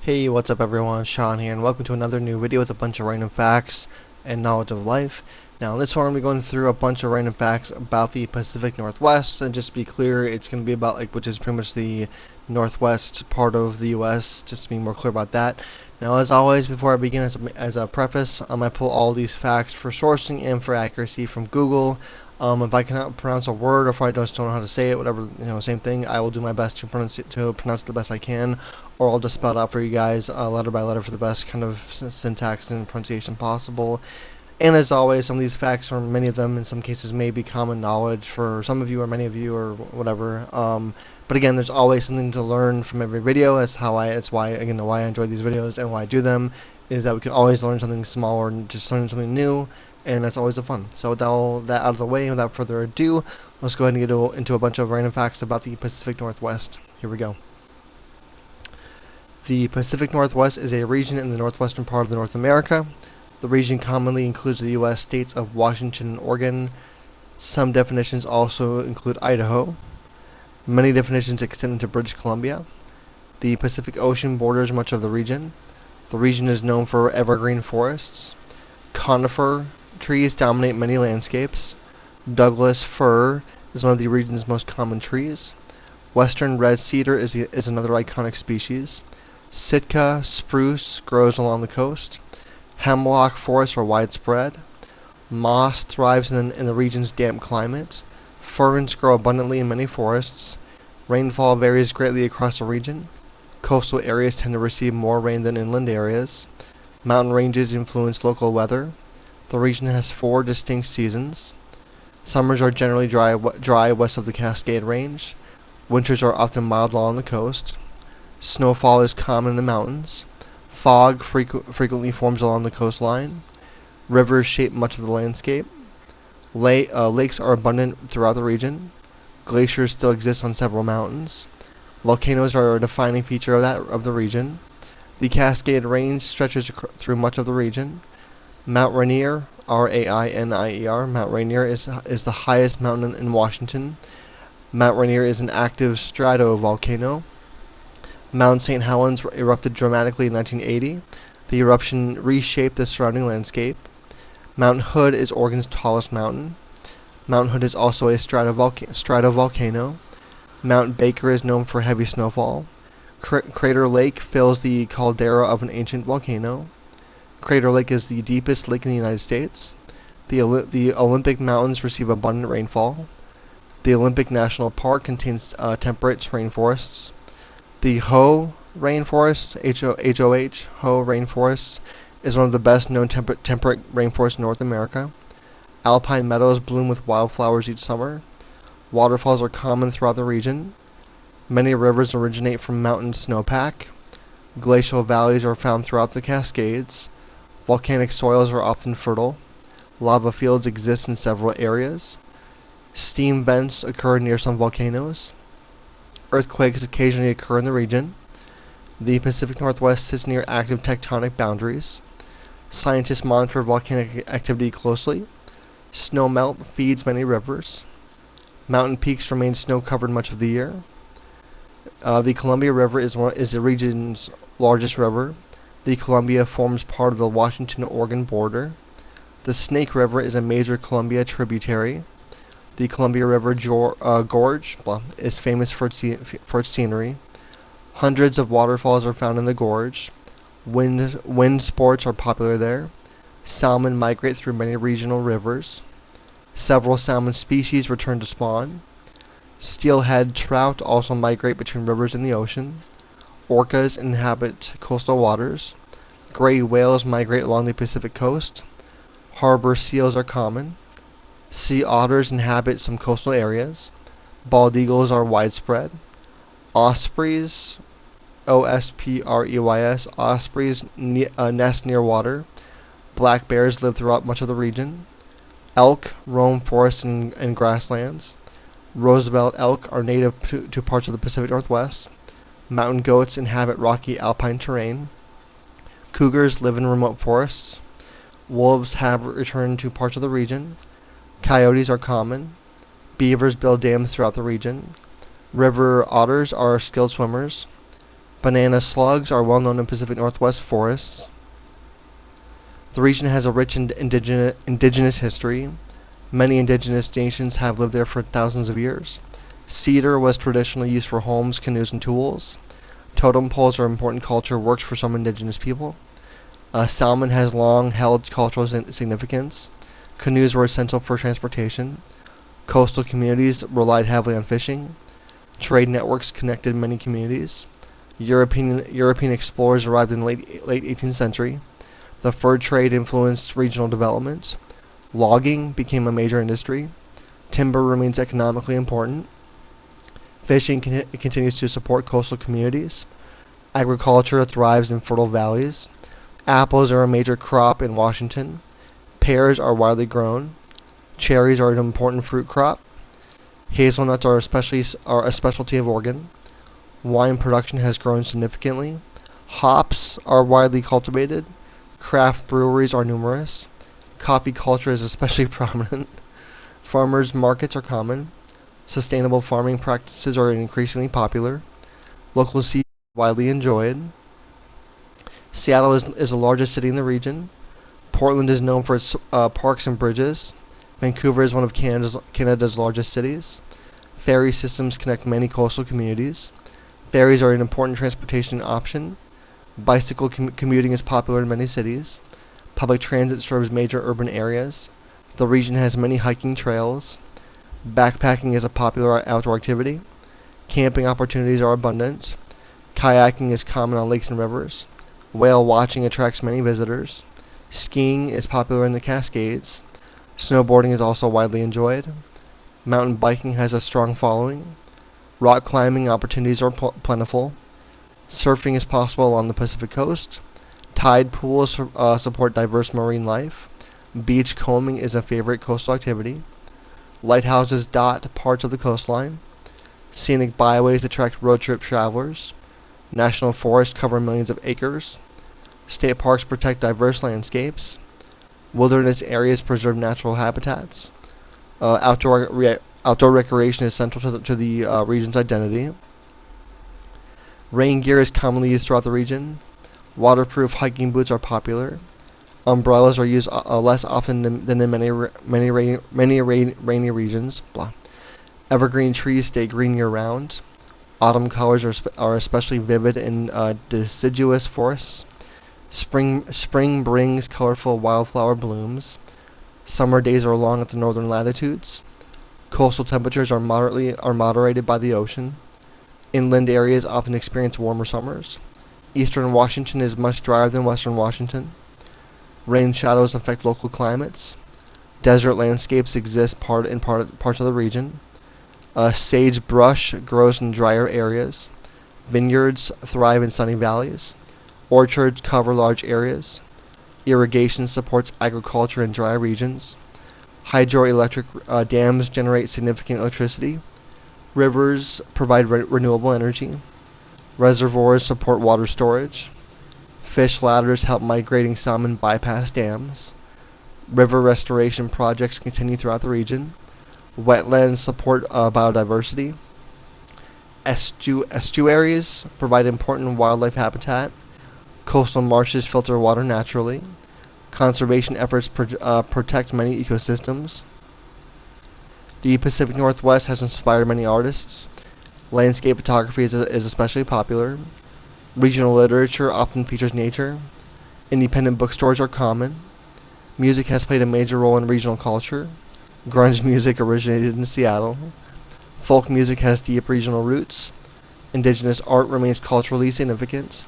Hey, what's up everyone, Sean here, and welcome to another new video with a bunch of random facts and knowledge of life. Now, in this one, I'm going to be going through a bunch of random facts about the Pacific Northwest, and just to be clear, it's going to be about, which is pretty much the northwest part of the U.S., just to be more clear about that. Now, as always, before I begin, as a preface, I pull all these facts for sourcing and for accuracy from Google. If I cannot pronounce a word, or if I just don't know how to say it, whatever, same thing, I will do my best to pronounce it the best I can, or I'll just spell it out for you guys, letter by letter, for the best kind of syntax and pronunciation possible. And as always, some of these facts, or many of them in some cases, may be common knowledge for some of you or many of you or whatever. But again, there's always something to learn from every video. That's why I enjoy these videos and why I do them, is that we can always learn something small or just learn something new, and that's always a fun. So with all that out of the way, without further ado, let's go ahead and get into a bunch of random facts about the Pacific Northwest. Here we go. The Pacific Northwest is a region in the northwestern part of North America. The region commonly includes the U.S. states of Washington and Oregon. Some definitions also include Idaho. Many definitions extend into British Columbia. The Pacific Ocean borders much of the region. The region is known for evergreen forests. Conifer trees dominate many landscapes. Douglas fir is one of the region's most common trees. Western red cedar is another iconic species. Sitka spruce grows along the coast. Hemlock forests are widespread. Moss thrives in the region's damp climate. Ferns grow abundantly in many forests. Rainfall varies greatly across the region. Coastal areas tend to receive more rain than inland areas. Mountain ranges influence local weather. The region has 4 distinct seasons. Summers are generally dry west of the Cascade Range. Winters are often mild along the coast. Snowfall is common in the mountains. Fog frequently forms along the coastline. Rivers shape much of the landscape. Lakes are abundant throughout the region. Glaciers still exist on several mountains. Volcanoes are a defining feature of the region. The Cascade Range stretches through much of the region. Mount Rainier, Rainier, Mount Rainier is the highest mountain in Washington. Mount Rainier is an active stratovolcano. Mount St. Helens erupted dramatically in 1980. The eruption reshaped the surrounding landscape. Mount Hood is Oregon's tallest mountain. Mount Hood is also a stratovolcano. Mount Baker is known for heavy snowfall. Crater Lake fills the caldera of an ancient volcano. Crater Lake is the deepest lake in the United States. The Olympic Mountains receive abundant rainfall. The Olympic National Park contains temperate rainforests. The Hoh Rainforest, H-O-H, Hoh Rainforest, is one of the best known temperate rainforests in North America. Alpine meadows bloom with wildflowers each summer. Waterfalls are common throughout the region. Many rivers originate from mountain snowpack. Glacial valleys are found throughout the Cascades. Volcanic soils are often fertile. Lava fields exist in several areas. Steam vents occur near some volcanoes. Earthquakes occasionally occur in the region. The Pacific Northwest sits near active tectonic boundaries. Scientists monitor volcanic activity closely. Snowmelt feeds many rivers. Mountain peaks remain snow-covered much of the year. The Columbia River is the region's largest river. The Columbia forms part of the Washington-Oregon border. The Snake River is a major Columbia tributary. The Columbia River Gorge is famous for its scenery. Hundreds of waterfalls are found in the gorge. Wind sports are popular there. Salmon migrate through many regional rivers. Several salmon species return to spawn. Steelhead trout also migrate between rivers in the ocean. Orcas inhabit coastal waters. Gray whales migrate along the Pacific coast. Harbor seals are common. Sea otters inhabit some coastal areas. Bald eagles are widespread. Ospreys, O-S-P-R-E-Y-S, ospreys nest near water. Black bears live throughout much of the region. Elk roam forests and grasslands. Roosevelt elk are native to parts of the Pacific Northwest. Mountain goats inhabit rocky alpine terrain. Cougars live in remote forests. Wolves have returned to parts of the region. Coyotes are common. Beavers build dams throughout the region. River otters are skilled swimmers. Banana slugs are well known in Pacific Northwest forests. The region has a rich indigenous history. Many indigenous nations have lived there for thousands of years. Cedar was traditionally used for homes, canoes, and tools. Totem poles are important culture works for some indigenous people. Salmon has long held cultural significance. Canoes were essential for transportation. Coastal communities relied heavily on fishing. Trade networks connected many communities. European explorers arrived in the late 18th century. The fur trade influenced regional development. Logging became a major industry. Timber remains economically important. Fishing continues to support coastal communities. Agriculture thrives in fertile valleys. Apples are a major crop in Washington. Pears are widely grown. Cherries are an important fruit crop. Hazelnuts are a specialty of Oregon. Wine production has grown significantly. Hops are widely cultivated. Craft breweries are numerous. Coffee culture is especially prominent. Farmers markets are common. Sustainable farming practices are increasingly popular. Local seafood is widely enjoyed. Seattle is the largest city in the region. Portland is known for its parks and bridges. Vancouver is one of Canada's largest cities. Ferry systems connect many coastal communities. Ferries are an important transportation option. Bicycle commuting is popular in many cities. Public transit serves major urban areas. The region has many hiking trails. Backpacking is a popular outdoor activity. Camping opportunities are abundant. Kayaking is common on lakes and rivers. Whale watching attracts many visitors. Skiing is popular in the Cascades. Snowboarding is also widely enjoyed. Mountain biking has a strong following. Rock climbing opportunities are plentiful. Surfing is possible along the Pacific coast. Tide pools support diverse marine life. Beach combing is a favorite coastal activity. Lighthouses dot parts of the coastline. Scenic byways attract road trip travelers. National forests cover millions of acres. State parks protect diverse landscapes. Wilderness areas preserve natural habitats. Outdoor recreation is central to the region's identity. Rain gear is commonly used throughout the region. Waterproof hiking boots are popular. Umbrellas are used less often than in many rainy regions. Blah. Evergreen trees stay green year-round. Autumn colors are especially vivid in deciduous forests. Spring brings colorful wildflower blooms. Summer days are long at the northern latitudes. Coastal temperatures are moderated by the ocean. Inland areas often experience warmer summers. Eastern Washington is much drier than western Washington. Rain shadows affect local climates. Desert landscapes exist in parts of the region. Sagebrush grows in drier areas. Vineyards thrive in sunny valleys. Orchards cover large areas. Irrigation supports agriculture in dry regions. Hydroelectric dams generate significant electricity. Rivers provide renewable energy. Reservoirs support water storage. Fish ladders help migrating salmon bypass dams. River restoration projects continue throughout the region. Wetlands support biodiversity. Estuaries provide important wildlife habitat. Coastal marshes filter water naturally. Conservation efforts protect many ecosystems. The Pacific Northwest has inspired many artists. Landscape photography is especially popular. Regional literature often features nature. Independent bookstores are common. Music has played a major role in regional culture. Grunge music originated in Seattle. Folk music has deep regional roots. Indigenous art remains culturally significant.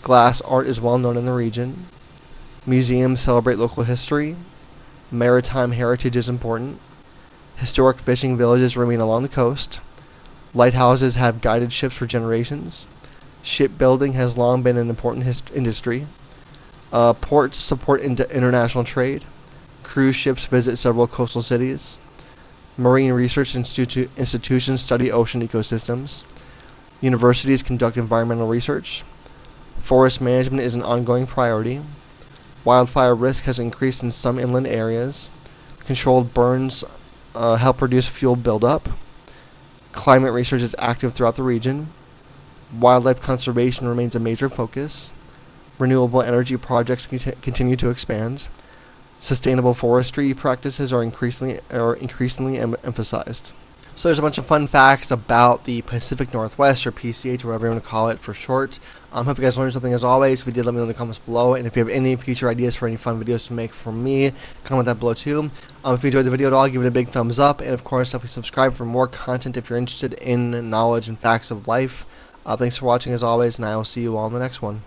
Glass art is well known in the region. Museums celebrate local history. Maritime heritage is important. Historic fishing villages remain along the coast. Lighthouses have guided ships for generations. Shipbuilding has long been an important industry. Ports support international trade. Cruise ships visit several coastal cities. Marine research institutions study ocean ecosystems. Universities conduct environmental research. Forest management is an ongoing priority. Wildfire risk has increased in some inland areas. Controlled burns help reduce fuel buildup. Climate research is active throughout the region. Wildlife conservation remains a major focus. Renewable energy projects continue to expand. Sustainable forestry practices are increasingly emphasized. So there's a bunch of fun facts about the Pacific Northwest, or PCH, or whatever you want to call it for short. Hope you guys learned something as always. If you did, let me know in the comments below. And if you have any future ideas for any fun videos to make for me, comment that below too. If you enjoyed the video at all, give it a big thumbs up. And of course, definitely subscribe for more content if you're interested in knowledge and facts of life. Thanks for watching as always, and I will see you all in the next one.